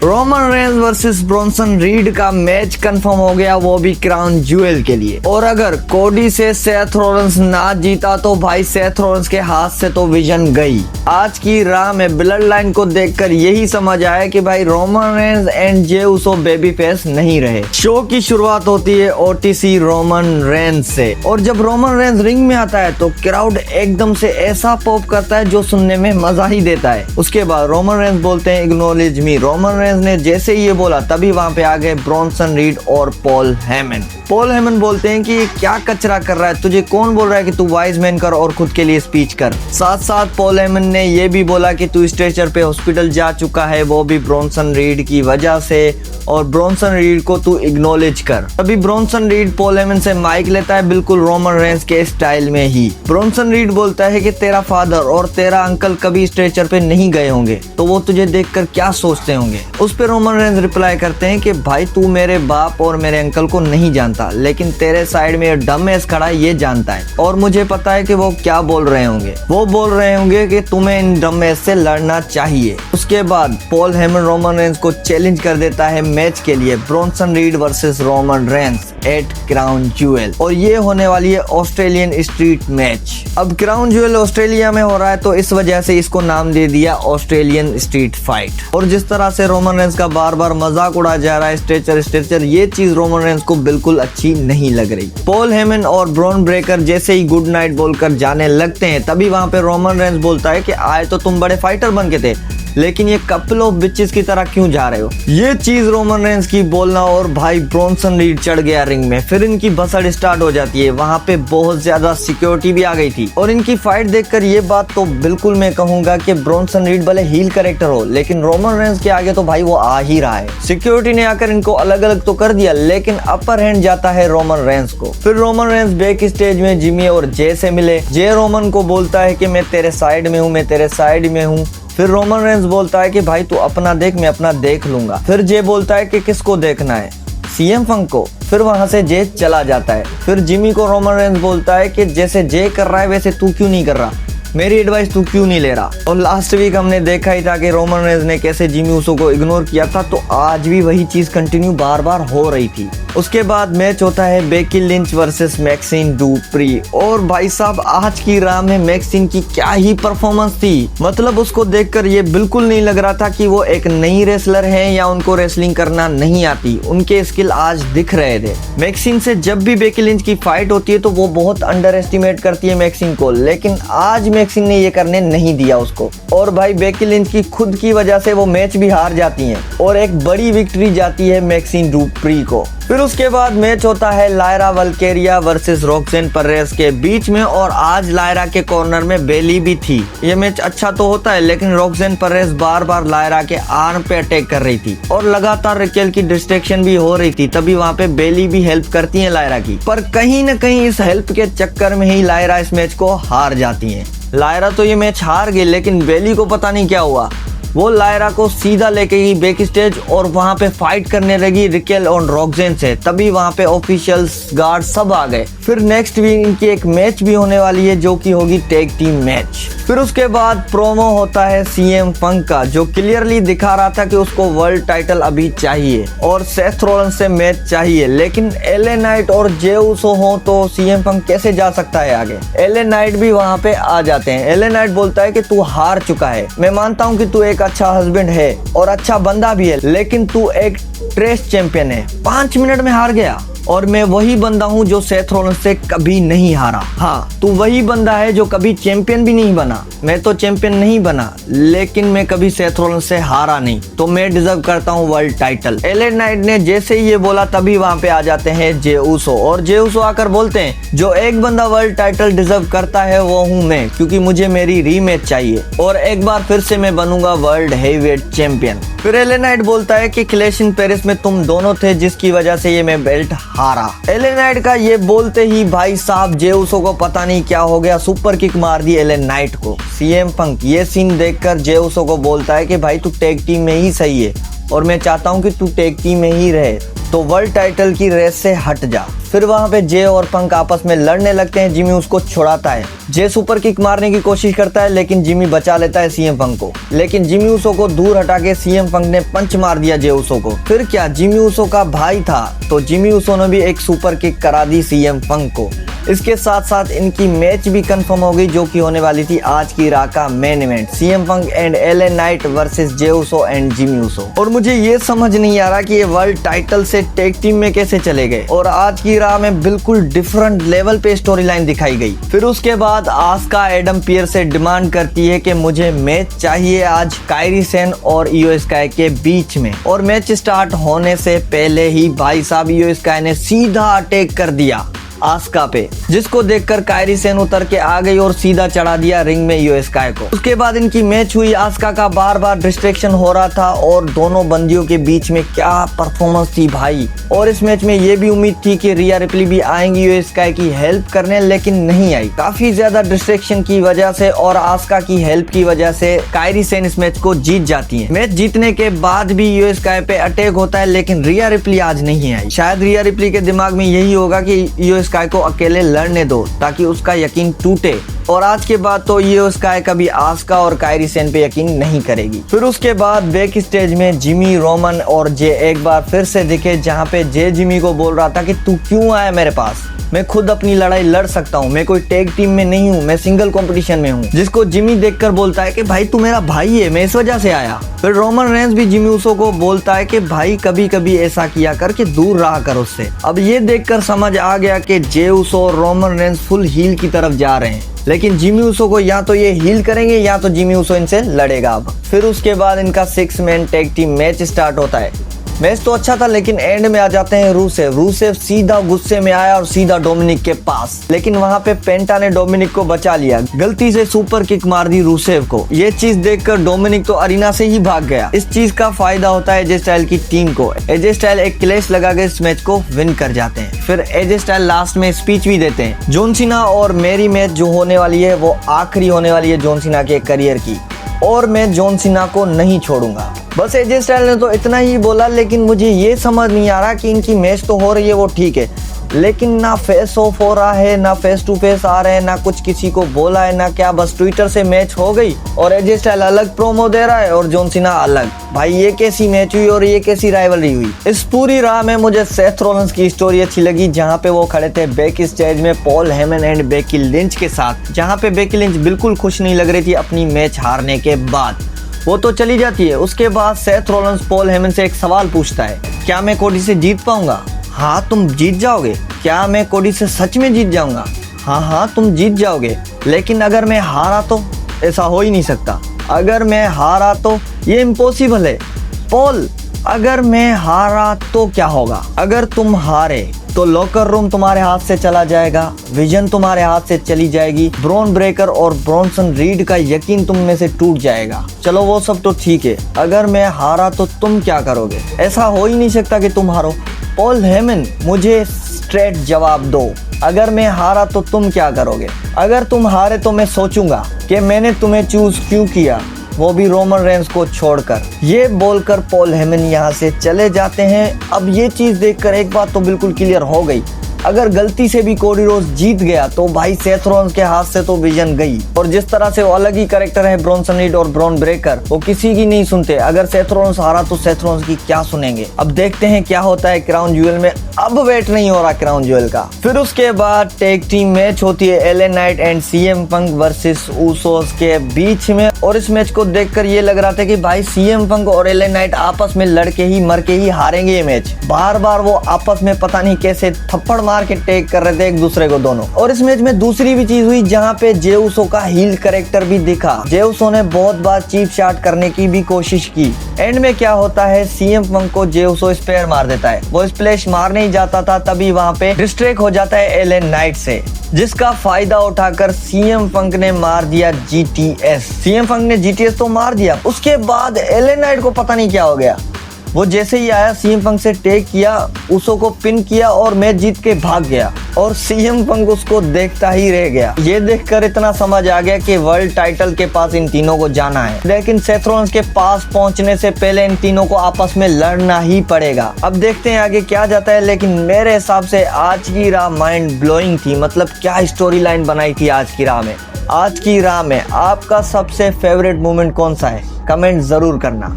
Roman Reigns versus Bronson read का match confirm हो गया, वो भी क्राउन ज्वेल के लिए। और अगर कोडी से सेथ रॉलिंस ना जीता तो भाई सेथ रॉलिंस के हाथ से तो विजन गई। आज की राह में ब्लड लाइन को देखकर यही समझ आया कि भाई Roman Reigns and J Uso baby face नहीं रहे। शो की शुरुआत होती है ओटीसी रोमन रेंज से, और जब रोमन रेंज रिंग में आता है तो क्राउड एकदम से ऐसा पॉप करता है जो सुनने में मजा ही देता है। उसके बाद रोमन रेंज बोलते हैं इग्नोलेज मी। रोमन रेंज ने जैसे ही ये बोला तभी वहां पे आ गए ब्रॉन्सन रीड और पॉल हेमन। पॉल हेमन बोलते हैं कि ये क्या कचरा कर रहा है, तुझे कौन बोल रहा है कि तू वाइज मैन कर और खुद के लिए स्पीच कर। साथ साथ पॉल हेमन ने ये भी बोला कि तू स्ट्रेचर पे हॉस्पिटल जा चुका है, वो भी ब्रॉन्सन रीड की वजह से, और ब्रॉन्सन रीड को तू इग्नोलेज कर। तभी ब्रॉन्सन रीड पॉल हेमन से माइक लेता है बिल्कुल रोमन रेंज के स्टाइल में ही। ब्रॉन्सन रीड बोलता है कि तेरा फादर और तेरा अंकल कभी स्ट्रेचर पे नहीं गए होंगे तो वो तुझे देखकर क्या सोचते होंगे। उस पे रोमन रेंज रिप्लाई करते हैं कि भाई तू मेरे बाप और मेरे अंकल को नहीं जानता, लेकिन तेरे साइड में डमएस खड़ा है ये जानता है, और मुझे पता है कि वो क्या बोल रहे होंगे। वो बोल रहे होंगे कि तुम्हें इन डमएस से लड़ना चाहिए। उसके बाद पॉल हेमन रोमन रेंज को चैलेंज कर देता है मैच के लिए, Bronson Reed versus Roman Reigns at Crown Jewel, और ये होने वाली है ऑस्ट्रेलियन स्ट्रीट मैच। अब क्राउन ज्वेल ऑस्ट्रेलिया में हो रहा है तो इस वजह से इसको नाम दे दिया ऑस्ट्रेलियन स्ट्रीट फाइट। और जिस तरह से रोमन रेंज का बार बार मजाक उड़ा जा रहा है स्ट्रेचर, ये चीज रोमन रेंज को बिल्कुल अच्छी नहीं लग रही। पॉल हेमन और ब्रॉन ब्रेकर जैसे ही गुड नाइट बोलकर जाने लगते हैं तभी वहां पे रोमन रेंज बोलता है कि आए तो तुम बड़े फाइटर बन के थे, लेकिन ये कपल ऑफ बिचेस की तरह क्यों जा रहे हो। ये चीज रोमन रेंज की बोलना, और भाई ब्रॉन्सन रीड चढ़ गया रिंग में। फिर इनकी भसड़ स्टार्ट हो जाती है, वहां पे बहुत ज्यादा सिक्योरिटी भी आ गई थी। और इनकी फाइट देखकर ये बात तो बिल्कुल मैं कहूंगा कि ब्रॉन्सन रीड भले हील कैरेक्टर हो, लेकिन रोमन रेंज के आगे तो भाई वो आ ही रहा है। सिक्योरिटी ने आकर इनको अलग अलग तो कर दिया, लेकिन अपर हैंड जाता है रोमन रेंज को। फिर रोमन रेंज बैक स्टेज में जिमी और जे से मिले। जे रोमन को बोलता है कि मैं तेरे साइड में हूँ, मैं तेरे साइड में हूँ। फिर रोमन रेंज बोलता है कि भाई तू अपना देख, मैं अपना देख लूंगा। फिर जे बोलता है कि किसको देखना है, सीएम फंक को। फिर वहां से जे चला जाता है। फिर जिमी को रोमन रेंज बोलता है कि जैसे जे कर रहा है वैसे तू क्यों नहीं कर रहा, मेरी एडवाइस तू क्यों नहीं ले रहा। और लास्ट वीक हमने देखा ही था कि रोमन रेंज ने कैसे जिमी उसो को इग्नोर किया था, तो आज भी वही चीज कंटिन्यू बार बार हो रही थी। उसके बाद मैच होता है Becky Lynch versus Maxxine Dupri. और भाई साहब आज की राह में मैक्सिन की क्या ही परफॉर्मेंस थी, मतलब उसको देखकर ये बिल्कुल नहीं लग रहा था कि वो एक नई रेसलर है या उनको रेसलिंग करना नहीं आती। उनके स्किल आज दिख रहे थे। मैक्सिन से जब भी बेकी लिंच की फाइट होती है तो वो बहुत अंडर एस्टिमेट करती है मैक्सिन को, लेकिन आज मैक्सिन ने ये करने नहीं दिया उसको। और भाई बेकी लिंच की खुद की वजह से वो मैच भी हार जाती हैं, और एक बड़ी विक्ट्री जाती है मैक्सिन डुप्री को। फिर उसके बाद मैच होता है लायरा वल्केरिया वर्सेस रॉक्सेन परेस के बीच में, और आज लायरा के कॉर्नर में बेली भी थी। ये मैच अच्छा तो होता है, लेकिन रॉक्सेन परेस बार बार लायरा के आर्म पे अटैक कर रही थी और लगातार रेचल की डिस्ट्रैक्शन भी हो रही थी। तभी वहाँ पे बेली भी हेल्प करती है लायरा की, पर कहीं न कहीं इस हेल्प के चक्कर में ही लायरा इस मैच को हार जाती है। लायरा तो ये मैच हार गई, लेकिन बेली को पता नहीं क्या हुआ, वो लायरा को सीधा लेके गई बैक स्टेज और वहां पे फाइट करने लगी रिकेल और रॉक्सेन से। तभी वहां पे ऑफिशियल्स, गार्ड सब आ गए। फिर नेक्स्ट वीक इनकी एक मैच भी होने वाली है जो कि होगी टैग टीम मैच। फिर उसके बाद प्रोमो होता है सीएम फंक का, जो क्लियरली दिखा रहा था कि उसको वर्ल्ड टाइटल अभी चाहिए और सेथ रॉलिंस से मैच चाहिए, लेकिन एलए नाइट और जे उसो हो तो सीएम फंक कैसे जा सकता है आगे। एलए नाइट भी वहां पे आ जाते हैं। एलए नाइट बोलता है कि तू हार चुका है, मैं मानता हूँ कि तू एक अच्छा हस्बैंड है और अच्छा बंदा भी है, लेकिन तू एक ट्रेस चैंपियन है, 5 मिनट में हार गया। और मैं वही बंदा हूँ जो सेथ रॉलिंस से कभी नहीं हारा। हाँ, तू वही बंदा है जो कभी चैंपियन भी नहीं बना। मैं तो चैंपियन नहीं बना, लेकिन मैं कभी सेथ रॉलिंस से हारा नहीं, तो मैं डिजर्व करता हूँ वर्ल्ड टाइटल। एलए नाइट ने जैसे ही ये बोला तभी वहां पे आ जाते हैं जे उसो, और जे उसो आकर बोलते हैं जो एक बंदा वर्ल्ड टाइटल डिजर्व करता है वो हूँ मैं, क्योंकि मुझे मेरी रीमैच चाहिए और एक बार फिर से मैं बनूंगा वर्ल्ड हेवीवेट चैंपियन। फिर एलए नाइट बोलता है कि क्लैश इन पेरिस में तुम दोनों थे जिसकी वजह से ये मैं बेल्ट हारा। एलए नाइट का ये बोलते ही भाई साहब जे उसो को पता नहीं क्या हो गया, सुपर किक मार दी एलए नाइट को। सीएम फंक ये सीन देखकर जे उसो को बोलता है कि भाई तू टैग टीम में ही सही है और मैं चाहता हूँ कि तू टैग टीम में ही रहे, तो वर्ल्ड टाइटल की रेस से हट जा। फिर वहाँ पे जे और पंक आपस में लड़ने लगते हैं। जिमी उसको छुड़ाता है। जे सुपर किक मारने की कोशिश करता है लेकिन जिमी बचा लेता है सीएम पंक को। लेकिन जिमी उसो को दूर हटा के सीएम पंक ने पंच मार दिया जे उसो को। फिर क्या, जिमी उसो का भाई था तो जिमी उसो ने भी एक सुपर किक करा दी सीएम पंक को। इसके साथ साथ इनकी मैच भी कंफर्म हो गई जो कि होने वाली थी आज की रा का main event, CM Punk and LA night versus J Uso and Jimmy Uso. और मुझे ये समझ नहीं आ रहा कि ये वर्ल्ड टाइटल से टैग टीम में कैसे चले गए। और आज की रा में बिल्कुल डिफरेंट लेवल पे स्टोरी लाइन दिखाई गई। फिर उसके बाद आस्का एडम पियर्स से डिमांड करती है कि मुझे मैच चाहिए आज कायरी सेन और इयो स्काई के बीच में। और मैच स्टार्ट होने से पहले ही भाई साहब इयो स्काई ने सीधा अटैक कर दिया आस्का पे, जिसको देखकर कायरी सेन उतर के आ गई और सीधा चढ़ा दिया रिंग में इयो स्काई को। उसके बाद इनकी मैच हुई। आस्का का बार बार डिस्ट्रैक्शन हो रहा था और दोनों बंदियों के बीच में क्या परफॉर्मेंस थी भाई। और इस मैच में ये भी उम्मीद थी कि रिया रिप्ली भी आएंगी इयो स्काई की हेल्प करने, लेकिन नहीं आई। काफी ज्यादा डिस्ट्रैक्शन की वजह से और आस्का की हेल्प की वजह से कायरी सेन इस मैच को जीत जाती है। मैच जीतने के बाद भी इयो स्काई पे अटैक होता है लेकिन रिया रिप्ली आज नहीं आई। शायद रिया रिप्ली के दिमाग में यही होगा कि इयो स्काई को अकेले लड़ने दो ताकि उसका यकीन टूटे। और आज के बाद तो ये स्काई कभी आस्का और कायरी सेन पे यकीन नहीं करेगी। फिर उसके बाद बैक स्टेज में जिमी, रोमन और जे एक बार फिर से दिखे, जहाँ पे जे जिमी को बोल रहा था कि तू क्यों आया मेरे पास, मैं खुद अपनी लड़ाई लड़ सकता हूँ, मैं कोई टैग टीम में नहीं हूँ, मैं सिंगल कंपटीशन में हूँ। जिसको जिमी देखकर बोलता है कि भाई तू मेरा भाई है, मैं इस वजह से आया। फिर रोमन रेंस भी जिमी उसो को बोलता है कि भाई कभी कभी ऐसा किया कर कि दूर रहा कर उससे। अब ये देखकर समझ आ गया कि जे उसो और रोमन रेंस फुल हील की तरफ जा रहे हैं, लेकिन जिमी उसो को या तो ये हील करेंगे या तो जिमी उसो इनसे लड़ेगा। अब फिर उसके बाद इनका 6 man tag team match start होता है। मैच तो अच्छा था लेकिन एंड में आ जाते हैं रूसेव सीधा गुस्से में आया और सीधा डोमिनिक के पास, लेकिन वहां पे पेंटा ने डोमिनिक को बचा लिया। गलती से सुपर किक मार दी रूसेव को। ये चीज देखकर डोमिनिक तो अरीना से ही भाग गया। इस चीज का फायदा होता है एजे स्टाइल की टीम को। एजे स्टाइल एक क्लैश लगा के इस मैच को विन कर जाते हैं। फिर एजे स्टाइल लास्ट में स्पीच भी देते हैं। जॉन सीना और मेरी मैच जो होने वाली है वो आखिरी होने वाली है जॉन सीना के करियर की, और मैं जॉन सीना को नहीं छोड़ूंगा। बस एजे स्टाइल ने तो इतना ही बोला, लेकिन मुझे ये समझ नहीं आ रहा कि इनकी मैच तो हो रही है वो ठीक है, लेकिन ना फेस ऑफ हो रहा है, ना फेस टू फेस आ रहे हैं, ना कुछ किसी को बोला है, ना क्या। बस ट्विटर से मैच हो गई और एजे स्टाइल अलग प्रोमो दे रहा है और जॉन सीना अलग। भाई ये कैसी मैच हुई और ये कैसी राइवलरी हुई। इस पूरी राह में मुझे सेथ रॉलिंस की स्टोरी अच्छी लगी, जहाँ पे वो खड़े थे बैक स्टेज में Paul Heyman and Becky Lynch के साथ, जहाँ पे बेकी लिंच बिल्कुल खुश नहीं लग रही थी अपनी मैच हारने के बाद। वो तो चली जाती है। उसके बाद सेथ रॉलिंस पॉल हेमन से एक सवाल पूछता है, क्या मैं कोडी से जीत पाऊंगा? हाँ तुम जीत जाओगे। क्या मैं कोडी से सच में जीत जाऊंगा? हाँ तुम जीत जाओगे। लेकिन अगर मैं हारा तो? ऐसा हो ही नहीं सकता। अगर मैं हारा तो? ये इम्पॉसिबल है। पॉल अगर मैं हारा तो क्या होगा? अगर तुम हारे तो लॉकर रूम तुम्हारे हाथ से चला जाएगा, विजन तुम्हारे हाथ से चली जाएगी, ब्रॉन ब्रेकर और ब्रॉन्सन रीड का यकीन तुम में से टूट जाएगा। चलो वो सब तो ठीक है, अगर मैं हारा तो तुम क्या करोगे? ऐसा हो ही नहीं सकता कि तुम हारो। पॉल हेमन मुझे स्ट्रेट जवाब दो, अगर मैं हारा तो तुम क्या करोगे? अगर तुम हारे तो मैं सोचूंगा कि मैंने तुम्हें चूज क्यों किया, वो भी रोमन रेंस को छोड़कर। ये बोलकर पॉल हेमन यहाँ से चले जाते हैं। अब ये चीज देखकर एक बात तो बिल्कुल क्लियर हो गई, अगर गलती से भी कोडी रोड्स जीत गया तो भाई सेथ रॉलिंस के हाथ से तो विजन गई। और जिस तरह से वो अलग ही कैरेक्टर है ब्रॉन्सन रीड और ब्रॉन ब्रेकर, वो किसी की नहीं सुनते। अगर सेथ रॉलिंस हारा तो सेथ रॉलिंस की क्या सुनेंगे। अब देखते हैं क्या होता है क्राउन ज्वेल में। अब वेट नहीं हो रहा क्राउन ज्वेल का। फिर उसके बाद टैग टीम मैच होती है LA night and CM Punk versus Usos के बीच में। और इस मैच को देखकर ये लग रहा था कि भाई सीएम पंक और एलए नाइट आपस में लड़के ही मर के ही हारेंगे ये मैच। बार बार वो आपस में पता नहीं कैसे थप्पड़ मार के टैग कर रहे थे एक दूसरे को दोनों। और इस मैच में दूसरी भी चीज हुई जहाँ पे जे उसो का हील कैरेक्टर भी दिखा। जे उसो ने बहुत बार चीप शॉट करने की भी कोशिश की। एंड में क्या होता है, सीएम पंक को जे उसो स्पेयर मार देता है। वो स्प्लैश मारने ही जाता था, तभी वहाँ पे डिस्ट्रैक्ट हो जाता है एलए नाइट से, जिसका फायदा उठाकर सीएम पंक ने मार दिया जीटीएस। सीएम पंक ने जीटीएस तो मार दिया, उसके बाद एलए नाइट को पता नहीं क्या हो गया, वो जैसे ही आया सीएम पंक से टेक किया, उसो को पिन किया और मैच जीत के भाग गया और सीएम पंक उसको देखता ही रह गया। ये देखकर इतना समझ आ गया कि वर्ल्ड टाइटल के पास इन तीनों को जाना है, लेकिन सेथ रॉलिंस के पास पहुंचने से पहले इन तीनों को आपस में लड़ना ही पड़ेगा। अब देखते हैं आगे क्या जाता है, लेकिन मेरे हिसाब से आज की राह माइंड ब्लोइंग थी। मतलब क्या स्टोरी लाइन बनाई थी आज की राह में। आज की राह में आपका सबसे फेवरेट मोमेंट कौन सा है, कमेंट जरूर करना।